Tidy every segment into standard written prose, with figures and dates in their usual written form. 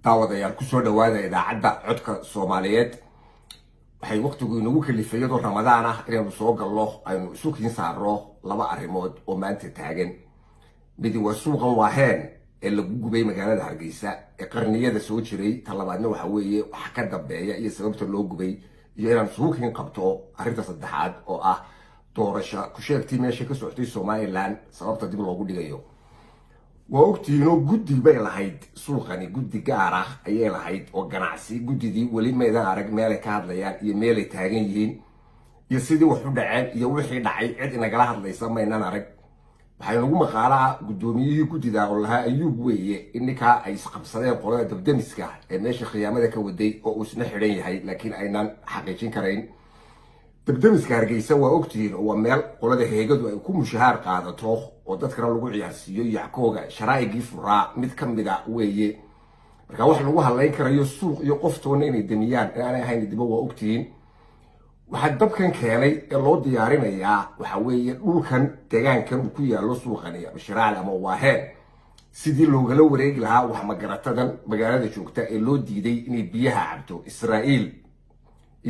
daawadayaal ku soo dhawaada idaacadda codka Soomaaliyeed waxay waqtigu inagu kalifay iyadoo Ramadaan ah inaynu soo galno aynu isu kiin saarno laba arrimood oo maanta taagan mid waa suuqan waaheen ee lagu gubay magaalada Hargeysa ee qarniyada soo jiray talabaadna waxa weeye wax ka dambeeya iyo sababta loo gubay iyo inaan suuqin qabto arrinta saddexaad oo ah doorasho ku sheegtay meesha ka socotay Somaliland sababta dib loogu dhigayo وأكتينو جودي بيلاهيد سوقني جودي جارح أيلاهيد وجناعسي جودي دي ولي ما إذا عرق مالك هذا يعني يمالي تاجين يصيدي وحود عاد يوحي دعي عد إن جراح الله يسمى إن أنا عرق حينقوم مقالة قدومي جودي ده والها أيوب ويه إنك هيسقط صديق قرية تبدمسكه الناس خيامة ذاك ودي أو سنحرين هاي لكن أينان حقيقين كرين تبدمسكه Hargeysa waa ogtiin oo meel qolada heegadu ay ku mushaar qaadato oo dadka lagu ciyaarsiyo yacooga sharaa'igi furaa mid kamid ah weeye marka wax lagu haleyn karayo suuq iyo qoftoona inay damiyaan aan ahayn dib waa ogtiin waxa dabkan keenay ee loo diyaarinayaa waxa weeye dhulkan deegaankan ku yaalo suuqani bashiraal ama waaheen sidii looga wareegi lahaa wax magaratadan magaalada joogta ee loo diiday inay biyaha cabto Israa'iil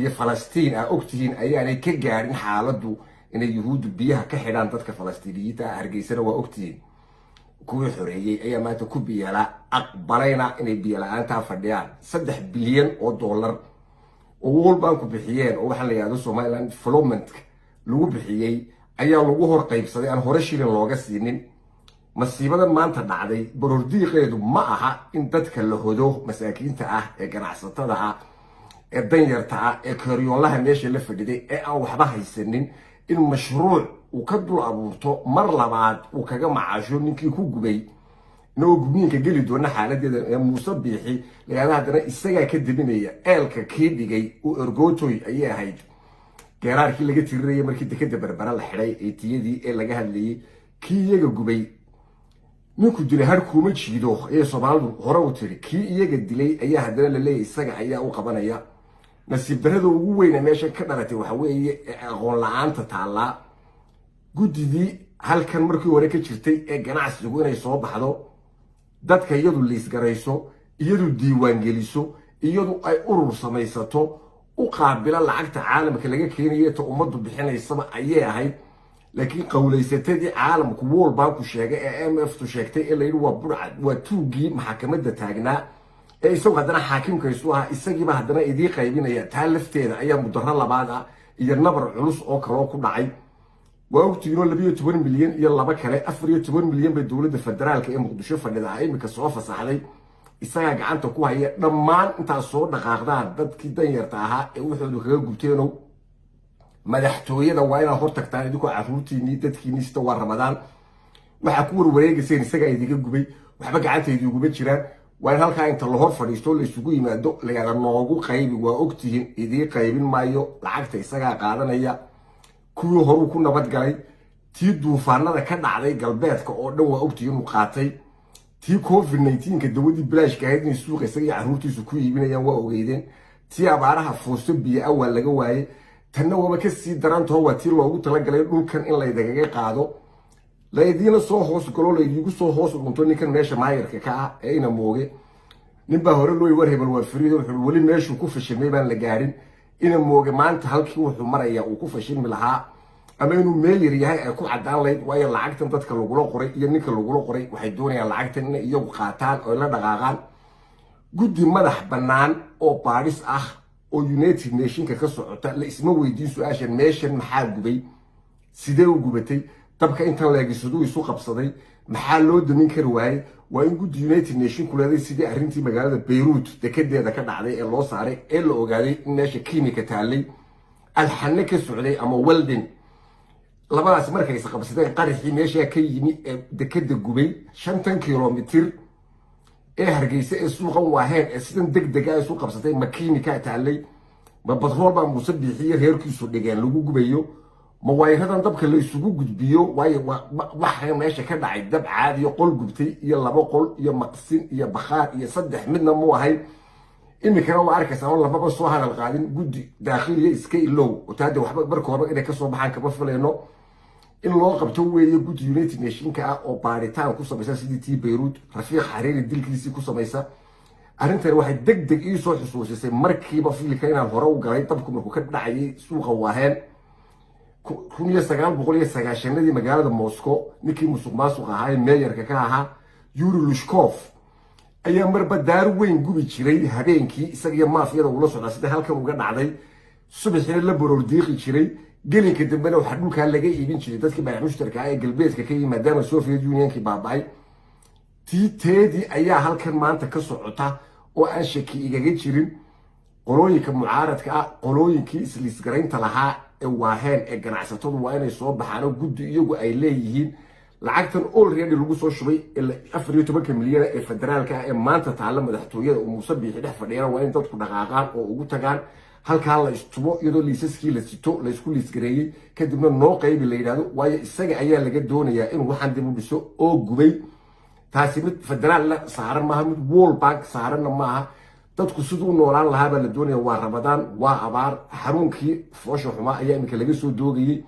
iyo Falastiin ogtihiin ayaanay ka gaarin xaaladdu inay yuhuud biyaha ka xidhaan dadka Falastiiniyiinta Hargeysana waa ogtihiin kuwii xoreeyay ayaa maanta ku biyala aqbalayna inay biyo la'aanta fadhiyaan 3 bilyan oo dollar oo World Bank ku bixiyeen oo waxa la yiraahdo Somaliland Development lagu bixiyay ayaa lagu hor qaybsaday aan hore shilin looga siinin masiibada maanta dhacday barordiiqeedu ma aha in dadka la hodo masaakiinta ah ee ganacsatada ah danyarta ee koryoolaha meesha la fadhiday ee aan waxba haysanin in mashruuc uu ka dul abuurto mar labaad uu kaga macaasho ninkii ku gubay inuu gubniinka gali doona xaaladeeda ee Muuse Biixi leeyahay hadana isaga ka dibinaya eelka kii dhigay uu ergootoy ayay ahayd geeraarkii laga tirirayay markii dekada Berbera la xiray ee tiyadii ee laga hadlayay kii iyaga gubay ninku dilay har kuma jiido ee Soomaalidu hore u tiri kii iyaga dilay ayaa hadana la leeyahay isaga ayaa u qabanaya nasiib darrada ugu weyn ee meesha ka dhalatay waxa weeye aqoon la'aanta taala gudidii halkan markii hore ka jirtay ee ganacsigu inay soo baxdo dadka iyadu liis garayso iyadu diiwaan geliso iyadu ay urur samaysato u qaabila lacagta caalamka laga keenayo ta umadu bixinaysa ayay ahayd laakiin qowleysatadii caalamku World Bank ku sheegay ee IMF tu sheegtay ee la yiri waa burcad waa tuugii maxkamadda taagnaa isagu hadana xaakimka isu ah isagiiba hadana idii qaybinaya taa lafteeda ayaa mudarro labaad ah iyo nabar culus oo kale ku dhacay waa ogtiino 12 milyan iyo laba kale 14 milyan bay dawladda federaalka ee Muqdisho fadhida imika soo fasaxday isaga gacanta ku haya dhammaan inta soo dhaqaaqdaan dadkii danyarta ahaa ee wuxuu kaga gubteeno madaxtooyada waa inay hor tagtaan idinku caruurtiini dadkiini sida waa Ramadaan waxa ku warwareegaysay isaga idiga gubay waxba gacantaydu ugu jiraan waan halka inta la hor fadhiisto la isugu yimaado laga noogu qaybi waa ogtihiin idii qaybin maayo lacagta isaga qaadanaya kuwii hore ku nabad galay tii duufaanada ka dhacday galbeedka oo dhan waa ogtihiin uu qaatay tii COVID-19 ka dawadii bilaashka ahayd in suuqa isaga caruurtiisu ku iibinayaan waa ogeydeen tii abaaraha foosto biyo awal laga waayay tanna waba ka sii daranto waa tii loogu talagalay dhulkan in la idagaga qaado laydiina soo hoos galo laydigu soo hoos dhunto ninkan meesha maayirka ka ah ee ina mooge ninba hore loo war hebel waa firiido wuxuu wali meeshu ku fashilmay baan la gaarin ina mooge maanta halkii wuxuu maraya uu ku fashilmi lahaa ama inuu meel yar yahay ay ku cadaan lahayd waayo lacagtan dadka lagu qoray iyo ninka lagu qoray waxay doonayaan lacagtan in iyagu qaataan oo la dhaqaaqaan guddi madax banaan oo baadhis ah oo United Nations ka socota la isma weydiin su'aashan meeshan maxaa gubay sidee u gubatay dabka inta la eegayso isu qabsaday maxaa loo damin kar waayay waa in guddi United Nations kuleeday sidii arrintii magaalada Beirut dekedeeda ka dhacday ee loo saaray ee la ogaaday in meesha kiimika taalay alxanne ka socday ama welding labadaas markay is qabsadeen qarixii meesha ka yimi ee dekeda gubay 50 kilomitir ee Hargeysa ee suuqan waaheen ee sidan degdeg ah isu qabsatay ma kiimika taalay ma batrool baa Muuse Biixi reerkiisu dhigeen lagu gubayo ma wayradan dabka la isugu gudbiyo waayo waxa meesha ka dhacay dab caadi iyo qol gubtay iyo laba qol iyo maqsin iyo bakhaar iyo saddex midna mu ahay imikana waa arkaysaa laba soo hadal qaadin guddi daaqiliye iska ilow oo taade waxba barkooda inay ka soo baxaan kaba filayno in loo qabto weeye guddi United Nations ka oo baaritaan ku samaysan sidii Beirut Rafiiq Hariri dilkiisii ku samaysa arrintani waxay degdeg ii soo xusuusisay markiiba fiilka inaan hore u galay dabku markuu ka dhacayay suuqa waaheen 1990 magaalada Moscow ninkii musuqmaasuq ahaa ee meeyarka ka ahaa Yuri Lushkov ayaa marba daar weyn gubi jiray habeenkii isaga maafiyada ula socda sida halkan uga dhacday subaxina la baroor diiqi jiray gelinka dambena waxa dhulka laga iibin jiray dadkii baa mushtarka ah ee galbeedka ka yimaadaan Soviet Unionki baabay teedii ayaa halkan maanta ka socota oo aan shaki igaga jirin qolooyinka mucaaradka ah qolooyinkii isliisgaraynta lahaa ee waaheen ee ganacsatadu waa inay soo baxaan guddi iyagu ay leeyihiin lacagtan already lagu soo shubay 14 milyan ee federaalka ee maanta taala madaxtooyada oo Muuse Biixi dhex fadhiyana waa in dadku dhaqaaqaan oo ugu tagaan halka la istubo iyadoo liisaskii la sito la isku liisgareeyay kadibna noo qaybi la yiraahdo waayo isaga ayaa laga doonayaa in waxaan dib u dhiso oo gubay taasi mid federaal la saaran maaha mid World Bank saaranna maaha dadku sidoo noolaan lahaa baa la doonayaa waa Ramadaan waa abaar xaruunkii foosho xuma ayaa imika laga soo doogayay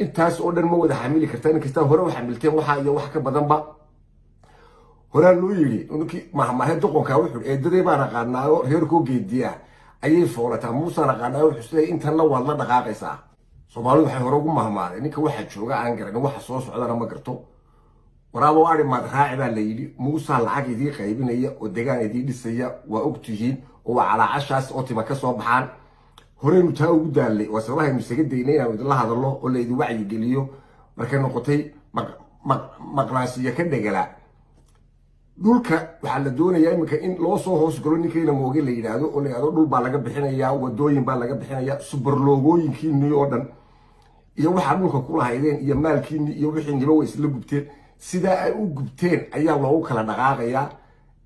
intaas oo dhan ma wada xamili kartaa in kasta hore waxa xamilteen waxa iyo wax ka badan ba hore loo yiri ninkii mahmahe doqonka wuxuu eedaday baan aqaanaayo reerkoo geediya ayay foolata Muuse aqaanaayo xusay intan la wada dhaqaaqaysa Soomaalidu waxay hore ugu mahmaadeen ninka waxa jooga aan garan waxa soo socdana ma garto waraabo ari mad raaci baa la yiri Muuse lacag idii qaybinaya oo deegaan idii dhisaya waa ogtihiin oo cala cashaas oo tima ka soo baxaan horeynu taa ugu daalay oo sabahay misaga deynayna oo la hadalo oo leeyahay wacyi geliyo markay noqotay maqnaasiya ka dhagala dhulka waxa la doonayaa imika in loo soo hoos galo ninkeena mooge la yiraahdo oo leeyahay dhul baa laga bixinayaa wadooyin baa laga bixinayaa super loogooyinkii oo dhan iyo waxa dhulka ku lahaydeen iyo maalkiini iyo wixii niba way isla gubteen sida ay u gubteen ayaa loogu kala dhaqaaqayaa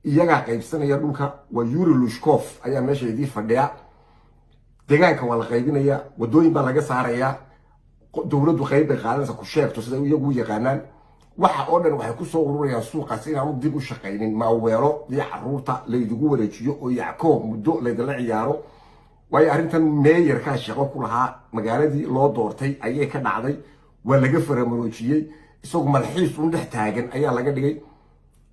iyaga qaybsanaya dhulka waa Yuri Lushkov ayaa meesha idii fadhiya deegaanka waa la qaybinaya wadooyin baa laga saaraya dawladdu qayb ay qaadanaysa ku sheegto sida iyagu yaqaanaan waxa oo dhan waxay ku soo ururayaan suuqaas in aan dib u shaqeynin ma weelo iyo caruurta la idigu wareejiyo oo yacko muddo la idin ciyaaro way arintan meeyarka shaqo ku lahaa magaaladii loo doortay ayay ka dhacday waa laga faramoojiyay isagoo malxiis u dhex taagan ayaa laga dhigay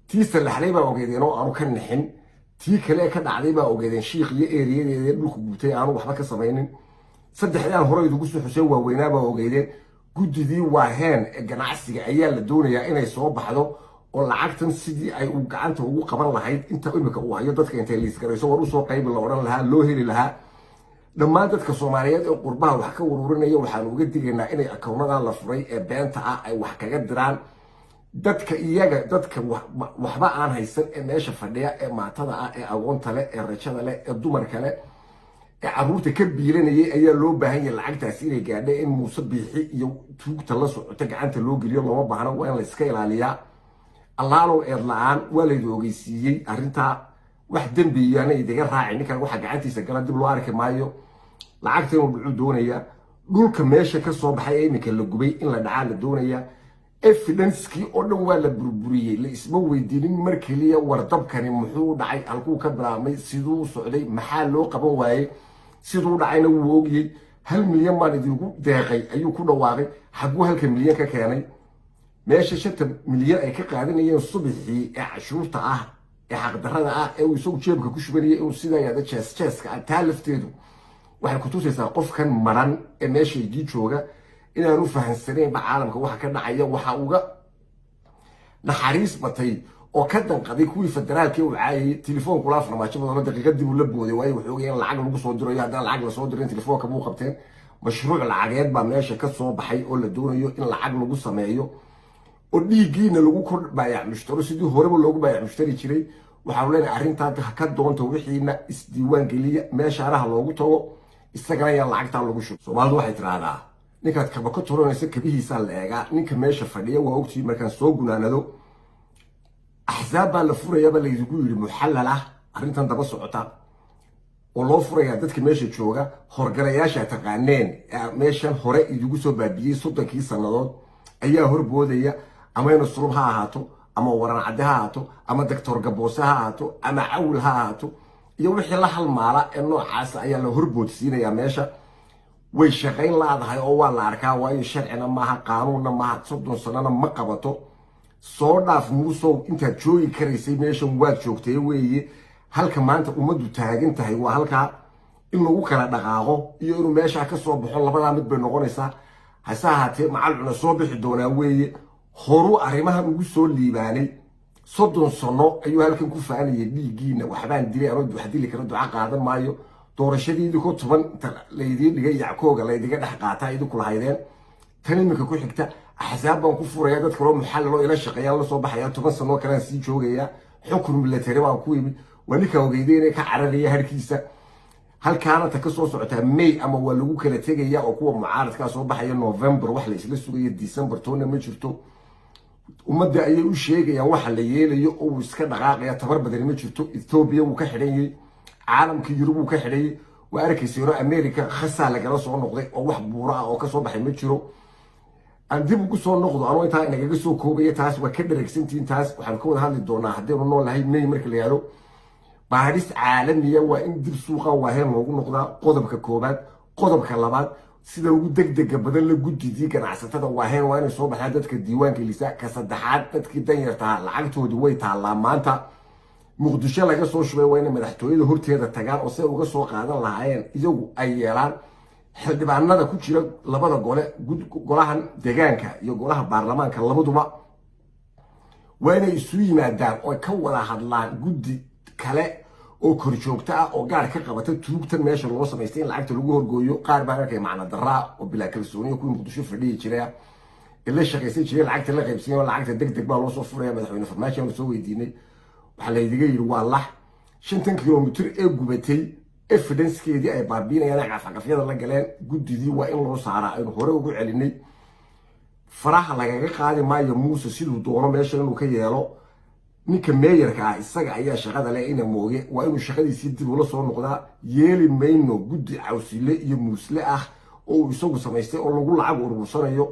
tiisa la xalay baa ogeedeen oo aanu ka nixin tii kale ka dhacday baa ogeedeen shiikh iyo eeriyadeeda dhulku gubtay aanu waxba ka sameeynin saddexdaan hore idugu soo xuseen waa weynaa baa ogeedeen guddidii waaheen ganacsiga ayaa la doonayaa inay soo baxdo oo lacagtan sidii ay u gacanta ugu qaban lahayd inta imika uu hayo dadka intay liis garayso war u soo qayb la oran lahaa loo heli lahaa dhammaan dadka Soomaaliyeed ee qurbaha wax ka ururinaya waxaan uga digaynaa inay akoonada la furay ee beenta ah ay wax kaga diraan dadka iyaga dadka waxba aan haysan ee meesha fadhiya ee maatada ah ee aqoonta leh ee rajada leh ee dumarka leh ee caruurta ka biilanayay ayaa loo baahan yahay lacagtaas inay gaadhay in Muuse Biixi iyo tuugta la socota gacanta loo geliyo lama baahna waa in la iska ilaaliyaa allaalo eed la'aan waa la ogeysiiyay arinta wax dambiyaana idiga raacay ninkan waxa gacantiisa gala dib loo arki maayo lacagtan uu doonaya dhulka meesha ka soo baxay ee imika la gubay in la dhacaa la doonaya evidence-kii oo dhan waa la burburiyay la isma weydiinin mar kaliya wardabkani muxuu dhacay halkuu ka bilaabmay siduu socday maxaa loo qaban waayay siduu dhacayna wuu ogiyay 1 milyan baan idinku deeqay ayuu ku dhawaaqay xaguu 1 milyan ka keenay meesha 5 milyan ay ka qaadanayeen subaxii ee cashuurta ah ee xaqdarrada ah ee uu soo jeebka ku shubanayay inuu sidaa yaada jeeska taalifteedu waxay ku tusaysaa qofkan maran ee meesha idii jooga inaanu fahansaneen caalamka waxa ka dhacaya waxa uga naxariis batay oo ka danqaday kuwii federaalkii uu caayay telefoonku la farmaajada daqiiqad dib u la booday way wuxuu ogayay lacag lagu soo diro haddana lacag la soo dirin telefoonka buu qabteen mashruuc lacageed baa meesha ka soo baxay oo la doonayo in lacag lagu sameeyo oo dhiigiina lagu kordhaya mushtari sidii horeba loogu baayac mushtari jiray waxa uu leeyahay arinta ka doonto wixiina isdiiwaan geliya meesha araha loogu tago isagana ya lacagta lagu shubo Soomaalidu waxay tiraahdaa ninka kaba ka turanaysa kabihiisa la eega ninka meesha fadhiya waa ogtii markaan soo gunaanado axzaab la furaya baa la idigu yiri muxallala arintan daba socota oo loo furaya dadka meesha jooga horgalayaasha taqaaneen meeshan hore idigu soo baabiyay 30 sanadood ayaa horboodaya ama inuu surub ha ahaato ama waran cadde ha ahaato ama doctor Gaboose ha ahaato ama cawl ha ahaato iyo wixii la halmaala ee noocaas ayaa la horboodsiinaya meesha way shaqayn laadahay oo waa la arkaa waayo sharcina maaha qaanuunna maaha 30 sanana ma qabato soo dhaaf Muuse inta joogi karaysay meeshan waad joogtay weeye halka maanta ummaddu taagan tahay waa halkaa in lagu kala dhaqaaqo iyo inuu meesha ka soo baxo labadaa mid bay noqonaysaa hase ahaatee macalcuna soo bixi doonaa weeye horu arrimahan ugu soo liibaanay 30 sano ayuu halkan ku faanayay dhiigiina waxbaan dilay anoo wax dili karo duca qaadan maayo doorashadii ko 10 leeydiin dhigay yackooga leeydiga dhex qaata idinku lahaydeen tan iminka ku xigta axsaab baan ku furaya dadka loo muxallil oo ila shaqeeya la soo baxaya 10 sano kale sii joogaya xukun military baan ku yimid wanika ogeydeen ka cararaya harkiisa halkaana ta ka soo socota May ama waa lagu kala tagaya oo kuwa mucaaradka soo baxaya November wax la isla sugayo December toona ma jirto ummadda ayay u sheegayaan waxa la yeelayo oo iska dhaqaaqaya tabar badan ma jirto Ethiopia uu ka xidhayay caalamka Yurub uu ka xidhayay waa arkaysiiro America khasa laga soo noqday oo wax buura ah oo ka soo baxay ma jiro aan dib ugu soo noqdo anoo inta inaga soo koobaya taas waa ka dhareegsantiin taas waxaan ka wada hadli doonaa haddii uu noolahay May marka la yaalo baaris caalamiya waa in dib suuqa waaheen loogu noqdaa qodobka koobaad qodobka labaad sida ugu degdega badan la gudidii ganacsatada waaheen waa inay soo baxaan dadka diiwaanka lisa ka saddexaad dadkii danyarta lacagtoodu way taalaa maanta muqdisho laga soo shubay waa inay madaxtooyada horteeda tagaan oo si uga soo qaadan lahaayeen iyagu ay yeelaan xildhibaanada ku jira labada gole golahan deegaanka iyo golaha baarlamaanka labaduba waa inay isu yimaadaan oo ka wada hadlaan guddi kale oo kor joogta ah oo gaar ka qabata tuugtan meesha loo sameystay in lacagta lagu horgooyo qaar baa arkay macna daraa oo bilaa kalsooniyo ku muqdisho fadhiyi jiray ila shaqeysay jiray lacagta la qaybsiyo oo lacagta degdeg baa loo soo furaya madaxweyne farmaajo la soo weydiinay waxa la idiga yiri waa lax 50 kilomitir ee gubatay evidence-keedii ay baabiinayaan cafaqafyada la galeen guddidii waa in loo saaraa aynu hore ugu celinay faraha lagaga qaadi maayo Muuse sidoo doono meesha inuu ka yeelo ninka meeyarka ah isaga ayaa shaqada leh ina mooge waa inuu shaqadiisii dib ula soo noqdaa yeeli mayno guddi cawsile iyo muusle ah oo isagu samaystay oo lagu lacag urursanayo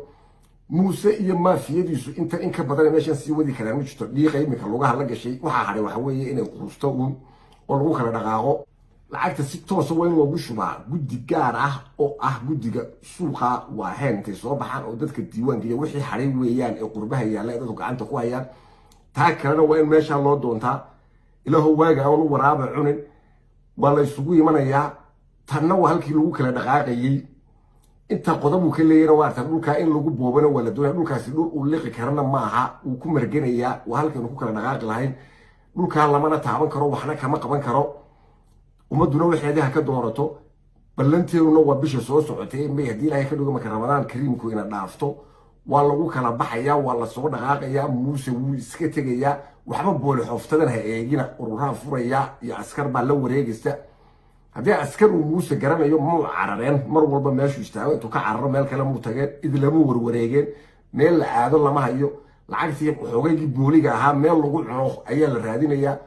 Muuse iyo maafiyadiisu inta in ka badan meeshan sii wadi karaan ma jirto dhiiqay imika lugaha la gashay waxa haray waxa weeye inay qurusto oo lagu kala dhaqaaqo lacagta si toos ah waa in loogu shubaa guddi gaar ah oo ah guddiga suuqa waa heentay soo baxaan oo dadka diiwaanka iyo wixii haray weeyaan ee qurbaha yaala dadku gacanta ku hayaan taa kalena waa in meesha loo doontaa ilaahu waaga aan u waraaba cunin waa la isugu imanayaa tanna waa halkii lagu kala dhaqaaqayay inta qodobu ka leeyana waa tan dhulka in lagu boobana waa la doonaa dhulkaasi dhul uu liqi karana maaha uu ku marganaya waa halkii ku kala dhaqaaqi lahayn dhulka lamana taaban karo waxna kama qaban karo ummaduna waxeedaha ka doorato ballanteeduna waa bisha soo socotay May hadii Ilaahay ka dhigo marka Ramadaan kariimku ina dhaafto waa lagu kala baxaya waa la soo dhaqaaqaya Muuse wuu iska tagaya waxba booli xoftadan ha eegina ururaha furaya iyo askar baa la wareegaysta hadii askar uu Muuse garanayo ma carareen mar walba meeshu istaago intuu ka cararo meel kale muu tageen idlamu warwareegeen meel la aado lama hayo lacagtii xoogaygi booliga ahaa meel lagu cuno ayaa la raadinaya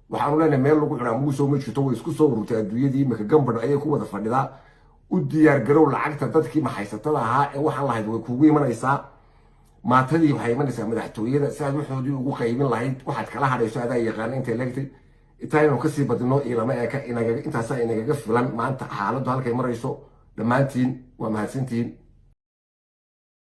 waxaan leenahay meel lagu cunaa Muuse ma jirto way isku soo ururtay adduunyadii imika gambadh ayay ku wada fadhidaa u diyaar garow lacagta dadkii maxaysatada ahaa ee waxaan lahayd way kugu imanaysaa maatadii waxay imanaysaa madaxtooyada si aad waxoodii ugu qaybin lahayd waxaad kala hadhayso adaa yaqaan intay leegtay intaaynu ka sii badino ilama intaas inaga filan maanta xaaladdu halkay marayso dhammaantiin waa mahadsantiin